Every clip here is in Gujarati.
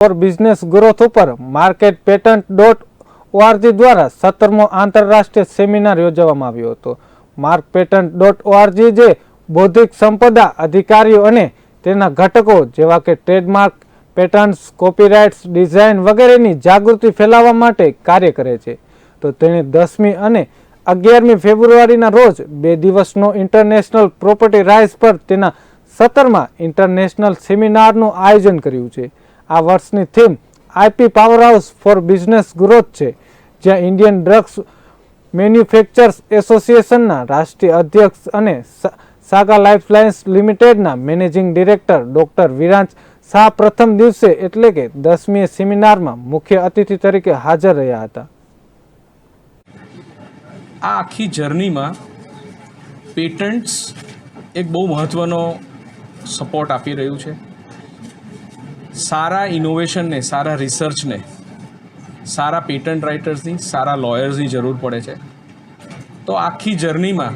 ફોર બિઝનેસ ગ્રોથ ઉપર marketpatent.org દ્વારા 17મો આંતરરાષ્ટ્રીય સેમિનાર યોજવામાં આવ્યો હતો। marketpatent.org જે બૌદ્ધિક સંપદા અધિકારીઓ અને તેના ઘટકો જેવા કે ટ્રેડમાર્ક, પેટન્ટ્સ, કોપીરાઇટ્સ, ડિઝાઇન વગેરેની જાગૃતિ ફેલાવવા માટે કાર્ય કરે છે। તો તેણે 10મી અને 11મી ફેબ્રુઆરીના રોજ 2 દિવસનો ઇન્ટરનેશનલ પ્રોપર્ટી રાઇટ્સ પર તેના 17મા ઇન્ટરનેશનલ સેમિનારનું આયોજન કર્યું છે। આ વર્ષની theme IP powerhouse four business growth છે, જ્યાં ઇન્ડિયન ડ્રગ્સ મેન્યુફેક્ચર્સ એસોસિએશનના રાષ્ટ્રીય અધ્યક્ષ અને સાગા લાઇફલાઇન્સ લિમિટેડના મેનેજિંગ ડિરેક્ટર ડોક્ટર વિરાંચ શાહ પ્રથમ દિવસે એટલે કે 10મી સેમિનારમાં મુખ્ય અતિથિ તરીકે હાજર રહ્યા હતા। આ આખી જર્નીમાં પેટન્ટ્સ એક બહુ મહત્ત્વનો સપોર્ટ આપી રહ્યું છે। સારા ઇનોવેશનને, સારા રિસર્ચને, સારા પેટન્ટ રાઇટર્સની, સારા લોયર્સની જરૂર પડે છે। તો આખી જર્નીમાં,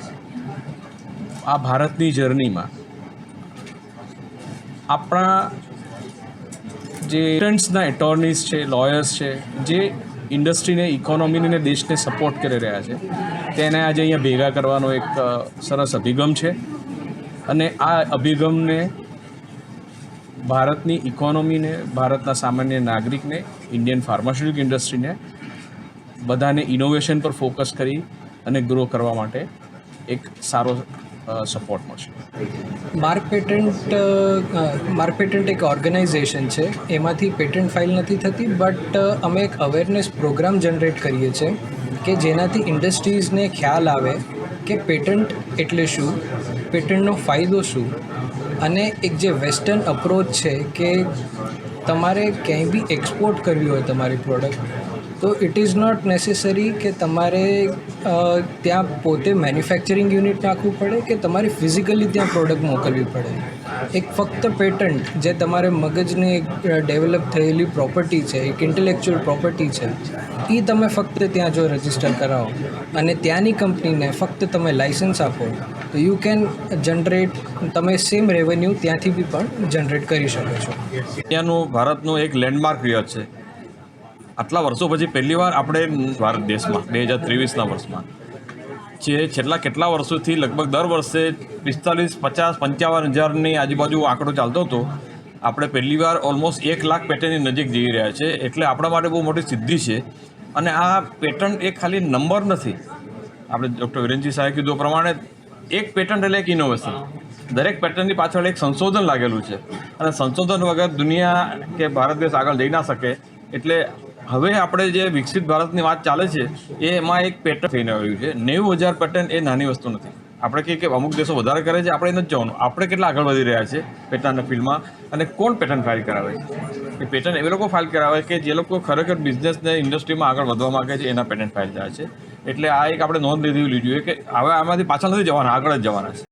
આ ભારતની જર્નીમાં આપણા જે પેટન્ટ્સના એટોર્નીઝ છે, લોયર્સ છે, જે ઇન્ડસ્ટ્રીને, ઇકોનોમીને, દેશને સપોર્ટ કરી રહ્યા છે, તેને આજે અહીંયા ભેગા કરવાનો એક સરસ અભિગમ છે। અને આ અભિગમને ભારતની ઇકોનોમીને, ભારતના સામાન્ય નાગરિકને, ઇન્ડિયન ફાર્માસ્યુટિકલ ઇન્ડસ્ટ્રીને બધાને ઇનોવેશન પર ફોકસ કરી અને ગ્રો કરવા માટે એક સારો સપોર્ટ મળશે। માર્ક પેટન્ટ એક ઓર્ગેનાઇઝેશન છે, એમાંથી પેટન્ટ ફાઇલ નથી થતી, બટ અમે એક અવેરનેસ પ્રોગ્રામ જનરેટ કરીએ છીએ કે જેનાથી ઇન્ડસ્ટ્રીઝને ખ્યાલ આવે કે પેટન્ટ એટલે શું, પેટન્ટનો ફાયદો શું, અને એક જે વેસ્ટર્ન અપ્રોચ છે કે તમારે ક્યાંય બી એક્સપોર્ટ કરવી હોય તમારી પ્રોડક્ટ, તો ઇટ ઇઝ નોટ નેસેસરી કે તમારે ત્યાં પોતે મેન્યુફેક્ચરિંગ યુનિટ નાખવું પડે કે તમારે ફિઝિકલી ત્યાં પ્રોડક્ટ મોકલવી પડે। એક ફક્ત પેટન્ટ જે તમારે મગજની એક ડેવલપ થયેલી પ્રોપર્ટી છે, એક ઇન્ટેલેક્ચ્યુઅલ પ્રોપર્ટી છે, એ તમે ફક્ત ત્યાં જો રજિસ્ટર કરાવો અને ત્યાંની કંપનીને ફક્ત તમે લાઇસન્સ આપો તો યુ કેન જનરેટ, તમે સેમ રેવન્યુ ત્યાંથી બી પણ જનરેટ કરી શકો છો। ત્યાંનું ભારતનું એક લેન્ડમાર્ક રહ્યો છે। આટલા વર્ષો પછી પહેલીવાર આપણે ભારત દેશમાં 2023ના વર્ષમાં જે છેલ્લા કેટલા વર્ષોથી લગભગ દર વર્ષે 45, 50, 55 હજારની આજુબાજુ આંકડો ચાલતો હતો, આપણે પહેલીવાર ઓલમોસ્ટ 1 લાખ પેટન્ટની નજીક જઈ રહ્યા છે। એટલે આપણા માટે બહુ મોટી સિદ્ધિ છે। અને આ પેટન્ટ એક ખાલી નંબર નથી, આપણે ડૉક્ટર વિરેનજી સાહેબે કીધું પ્રમાણે એક પેટન્ટ એટલે એક ઇનોવેશન, દરેક પેટન્ટની પાછળ એક સંશોધન લાગેલું છે અને સંશોધન વગર દુનિયા કે ભારત દેશ આગળ જઈ ના શકે। એટલે હવે આપણે જે વિકસિત ભારતની વાત ચાલે છે એમાં એક પેટન્ટ થઈને આવ્યું છે। 90,000 પેટન્ટ એ નાની વસ્તુ નથી। આપણે કહીએ કે અમુક દેશો વધારે કરે છે, આપણે નથી જવાનું, આપણે કેટલા આગળ વધી રહ્યા છે પેટન્ટના ફિલ્ડમાં, અને કોણ પેટન્ટ ફાઇલ કરાવે છે? એ પેટન્ટ એવા લોકો ફાઇલ કરાવે કે જે લોકો ખરેખર બિઝનેસને, ઇન્ડસ્ટ્રીમાં આગળ વધવા માગે છે, એના પેટન્ટ ફાઇલ થાય છે। એટલે આ એક આપણે નોંધ લીધી જોઈએ કે હવે આમાંથી પાછળ નથી જવાના, આગળ જ જવાના છે।